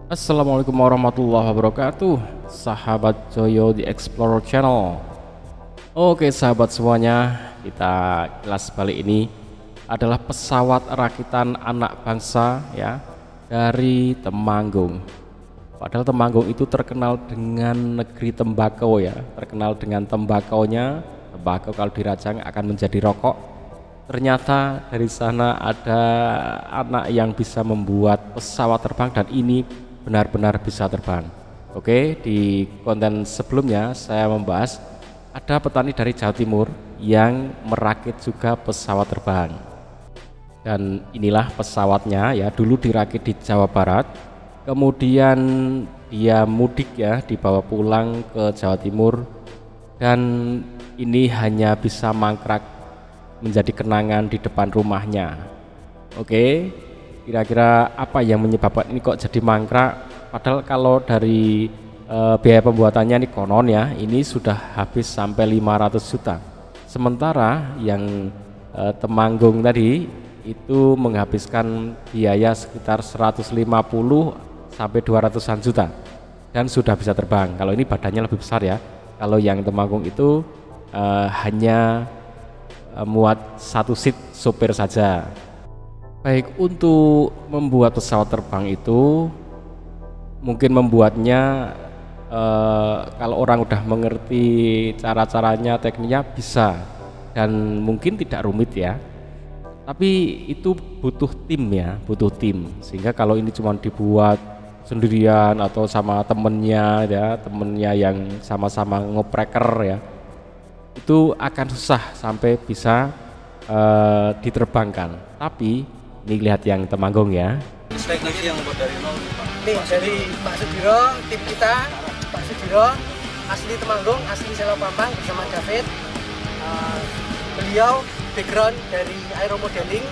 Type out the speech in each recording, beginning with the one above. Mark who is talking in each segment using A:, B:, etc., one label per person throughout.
A: Assalamualaikum warahmatullahi wabarakatuh, sahabat Joyo di Explorer Channel. Oke sahabat semuanya, kita kelas balik ini adalah pesawat rakitan anak bangsa ya, dari Temanggung. Padahal Temanggung itu terkenal dengan negeri tembakau ya, terkenal dengan tembakonya. Tembakau kalau dirajang akan menjadi rokok. Ternyata dari sana ada anak yang bisa membuat pesawat terbang, dan ini benar-benar bisa terbang. Oke, di konten sebelumnya saya membahas ada petani dari Jawa Timur yang merakit juga pesawat terbang. Dan inilah pesawatnya ya, dulu dirakit di Jawa Barat, kemudian dia mudik ya, dibawa pulang ke Jawa Timur, dan ini hanya bisa mangkrak menjadi kenangan di depan rumahnya. Oke, kira-kira apa yang menyebabkan ini kok jadi mangkrak? Padahal kalau dari biaya pembuatannya ini konon ya, ini sudah habis sampai 500 juta. Sementara yang Temanggung tadi itu menghabiskan biaya sekitar 150 sampai 200-an juta dan sudah bisa terbang. Kalau ini badannya lebih besar ya. Kalau yang Temanggung itu hanya muat satu seat sopir saja. Baik, untuk membuat pesawat terbang itu mungkin membuatnya kalau orang udah mengerti cara-caranya, tekniknya bisa, dan mungkin tidak rumit ya. Tapi itu butuh tim ya, butuh tim. Sehingga kalau ini cuma dibuat sendirian atau sama temennya ya, temennya yang sama-sama ngopreker ya, itu akan susah sampai bisa diterbangkan. Tapi ini lihat yang Temanggung ya.
B: Teknik yang buat dari nol Pak.
C: Nih dari Pak Sudiro, tim kita Pak Sudiro asli Temanggung, asli Selopampang bersama David. Beliau background dari aeromodeling,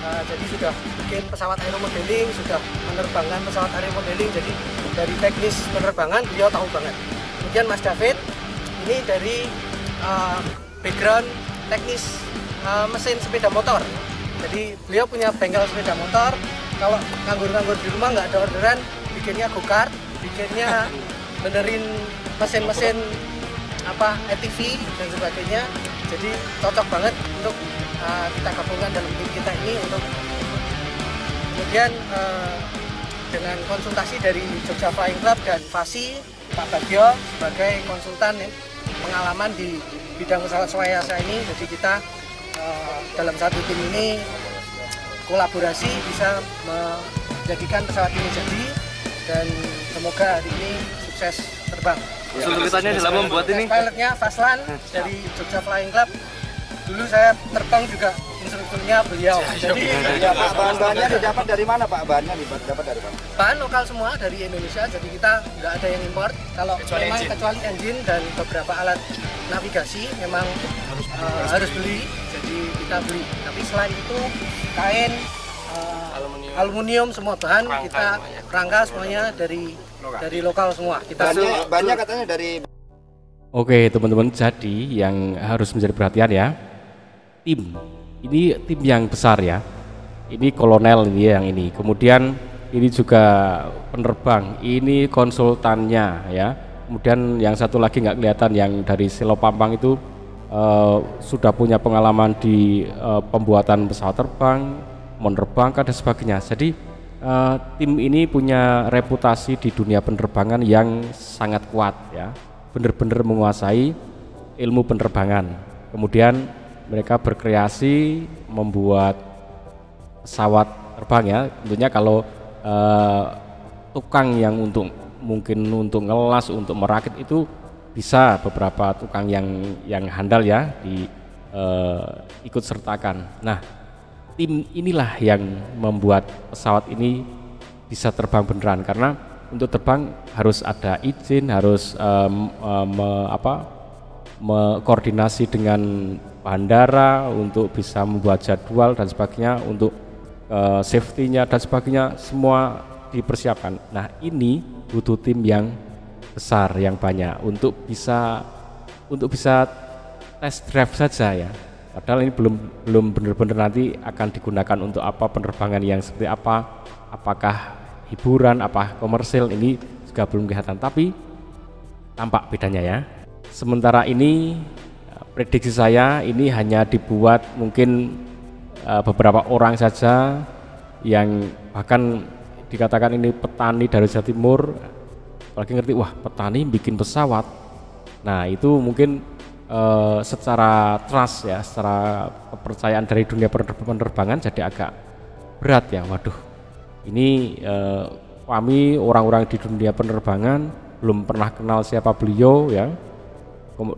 C: jadi sudah bikin pesawat aeromodeling, sudah menerbangkan pesawat aeromodeling, jadi dari teknis penerbangan beliau tahu banget. Kemudian Mas David ini dari background teknis mesin sepeda motor, jadi beliau punya bengkel sepeda motor. Kalau nganggur-nganggur di rumah nggak ada orderan, bikinnya go-kart, bikinnya benerin mesin-mesin apa ATV dan sebagainya. Jadi cocok banget untuk kita gabungkan dalam tim kita ini. Untuk kemudian dengan konsultasi dari Jogja Flying Club dan FASI, Pak Bagio sebagai konsultan pengalaman di bidang pesawat swayasa ini, jadi kita dalam satu tim ini kolaborasi bisa menjadikan pesawat ini jadi, dan semoga hari ini sukses terbang.
B: Kesulitannya dalam membuat ini?
C: Pilotnya Faslan dari Jogja Flying Club. Dulu saya terbang juga instrukturnya beliau. Jadi
D: ya, Pak, bahan-bahannya didapat dari mana Pak? Bahannya didapat dari mana?
C: bahan lokal semua dari Indonesia, jadi kita nggak ada yang import. Kalau kecuali engine dan beberapa alat navigasi memang harus beli, jadi kita beli. Tapi selain itu kain, aluminium semua bahan kita rangka semuanya dari lokal semua. Kita
D: Banyak katanya dari.
A: Oke teman-teman, jadi yang harus menjadi perhatian ya, tim ini tim yang besar ya. Ini kolonel ini yang ini, kemudian ini juga penerbang, ini konsultannya ya. Kemudian yang satu lagi nggak kelihatan, yang dari Selopampang itu sudah punya pengalaman di pembuatan pesawat terbang, menerbangkan dan sebagainya. Jadi tim ini punya reputasi di dunia penerbangan yang sangat kuat ya, benar-benar menguasai ilmu penerbangan. Kemudian mereka berkreasi membuat pesawat terbang ya. Tentunya kalau tukang yang mungkin untuk ngelas, untuk merakit itu bisa beberapa tukang yang handal ya ikut sertakan. Nah, tim inilah yang membuat pesawat ini bisa terbang beneran, karena untuk terbang harus ada izin, harus koordinasi dengan bandara untuk bisa membuat jadwal dan sebagainya, untuk safety-nya dan sebagainya semua dipersiapkan. Nah, ini butuh tim yang besar, yang banyak untuk bisa test drive saja ya. Padahal ini belum benar-benar nanti akan digunakan untuk apa, penerbangan yang seperti apa, apakah hiburan, apa komersil, ini juga belum kelihatan, tapi tampak bedanya ya. Sementara ini prediksi saya ini hanya dibuat mungkin beberapa orang saja, yang bahkan dikatakan ini petani dari Jawa Timur, apalagi ngerti, wah petani bikin pesawat. Nah itu mungkin secara trust ya, secara kepercayaan dari dunia penerbangan jadi agak berat ya. Waduh, ini kami orang-orang di dunia penerbangan belum pernah kenal siapa beliau ya,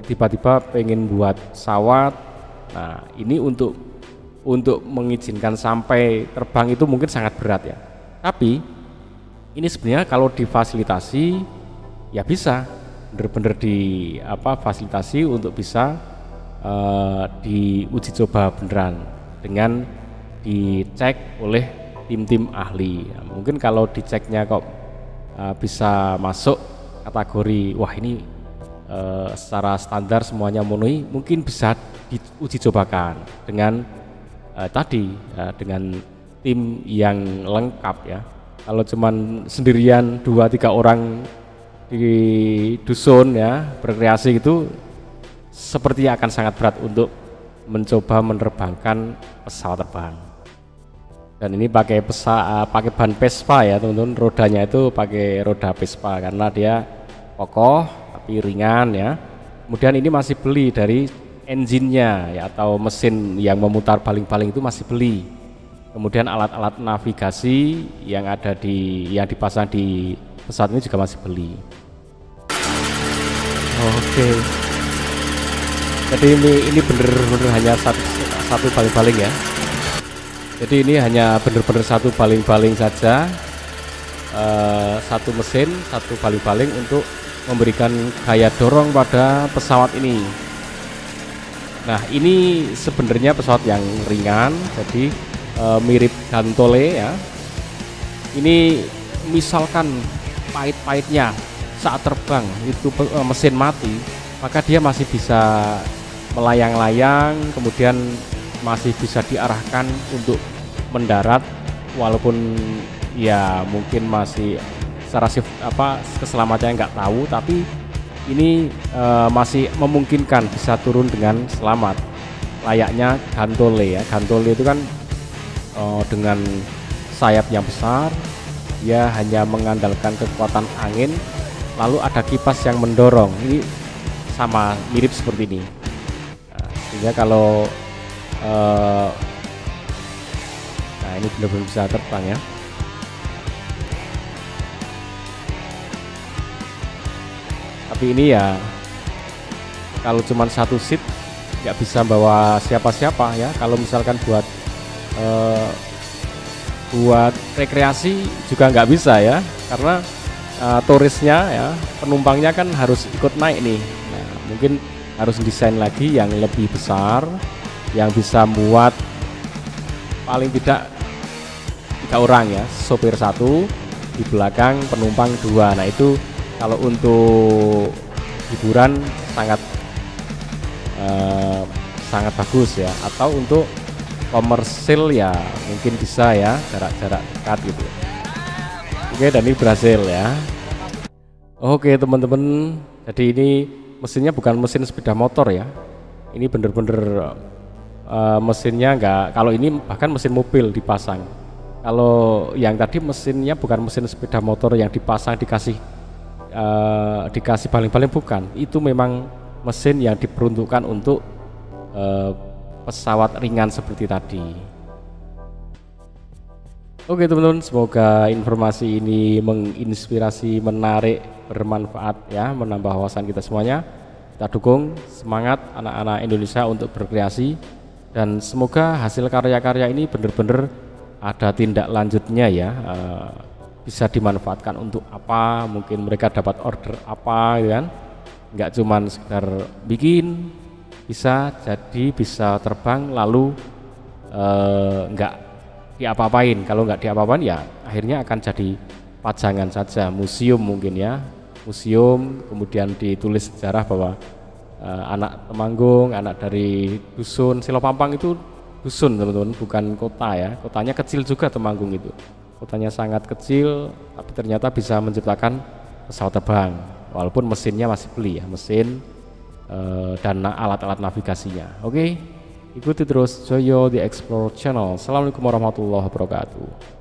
A: tiba-tiba pengen buat pesawat. Nah ini untuk mengizinkan sampai terbang itu mungkin sangat berat ya. Tapi ini sebenarnya kalau difasilitasi ya bisa bener-bener fasilitasi untuk bisa diuji coba beneran dengan dicek oleh tim-tim ahli. Ya, mungkin kalau diceknya kok bisa masuk kategori wah ini secara standar semuanya memenuhi, mungkin bisa diuji cobakan dengan dengan tim yang lengkap ya. Kalau cuman sendirian 2-3 orang di dusun ya berkreasi itu sepertinya akan sangat berat untuk mencoba menerbangkan pesawat terbang. Dan ini pakai ban Vespa ya teman-teman, rodanya itu pakai roda Vespa karena dia kokoh tapi ringan ya. Kemudian ini masih beli dari engine-nya ya, atau mesin yang memutar baling-baling itu masih beli. Kemudian alat-alat navigasi yang dipasang di pesawat ini juga masih beli. Oke. Jadi ini bener-bener hanya satu baling-baling ya. Jadi ini hanya bener-bener satu baling-baling saja, satu mesin, satu baling-baling untuk memberikan gaya dorong pada pesawat ini. Nah ini sebenarnya pesawat yang ringan, jadi mirip Gantole ya. Ini misalkan pahit-pahitnya saat terbang itu mesin mati, maka dia masih bisa melayang-layang, kemudian masih bisa diarahkan untuk mendarat, walaupun ya mungkin masih secara keselamatannya nggak tahu, tapi ini masih memungkinkan bisa turun dengan selamat, layaknya Gantole ya. Gantole itu kan dengan sayap yang besar, dia hanya mengandalkan kekuatan angin, lalu ada kipas yang mendorong. Ini sama mirip seperti ini. Nah, sehingga kalau nah ini benar-benar bisa terbang ya. Tapi ini ya kalau cuma satu seat nggak bisa bawa siapa-siapa ya. Kalau misalkan buat rekreasi juga nggak bisa ya, karena turisnya ya, penumpangnya kan harus ikut naik nih. Nah, mungkin harus desain lagi yang lebih besar, yang bisa muat paling tidak 3 orang ya, sopir 1, di belakang penumpang 2. Nah itu kalau untuk hiburan sangat bagus ya, atau untuk komersil ya mungkin bisa ya, jarak-jarak dekat gitu. Oke, dan ini berhasil ya. Oke teman-teman, jadi ini mesinnya bukan mesin sepeda motor ya, ini bener-bener mesinnya enggak, kalau ini bahkan mesin mobil dipasang. Kalau yang tadi mesinnya bukan mesin sepeda motor yang dipasang dikasih baling-baling, bukan, itu memang mesin yang diperuntukkan untuk pesawat ringan seperti tadi. Oke teman-teman, semoga informasi ini menginspirasi, menarik, bermanfaat ya, menambah wawasan kita semuanya. Kita dukung semangat anak-anak Indonesia untuk berkreasi, dan semoga hasil karya-karya ini benar-benar ada tindak lanjutnya ya, bisa dimanfaatkan untuk apa, mungkin mereka dapat order apa gitu kan, nggak cuman sekedar bikin, bisa jadi bisa terbang lalu nggak diapa-apain. Kalau nggak diapa-apain ya akhirnya akan jadi pajangan saja, museum mungkin ya, museum, kemudian ditulis sejarah bahwa anak Temanggung, anak dari dusun Silopampang itu dusun teman-teman, bukan kota ya, kotanya kecil juga Temanggung itu, kotanya sangat kecil tapi ternyata bisa menciptakan pesawat terbang walaupun mesinnya masih beli ya, mesin dan alat-alat navigasinya. Oke, ikuti terus Joyo The Explorer Channel. Assalamualaikum warahmatullahi wabarakatuh.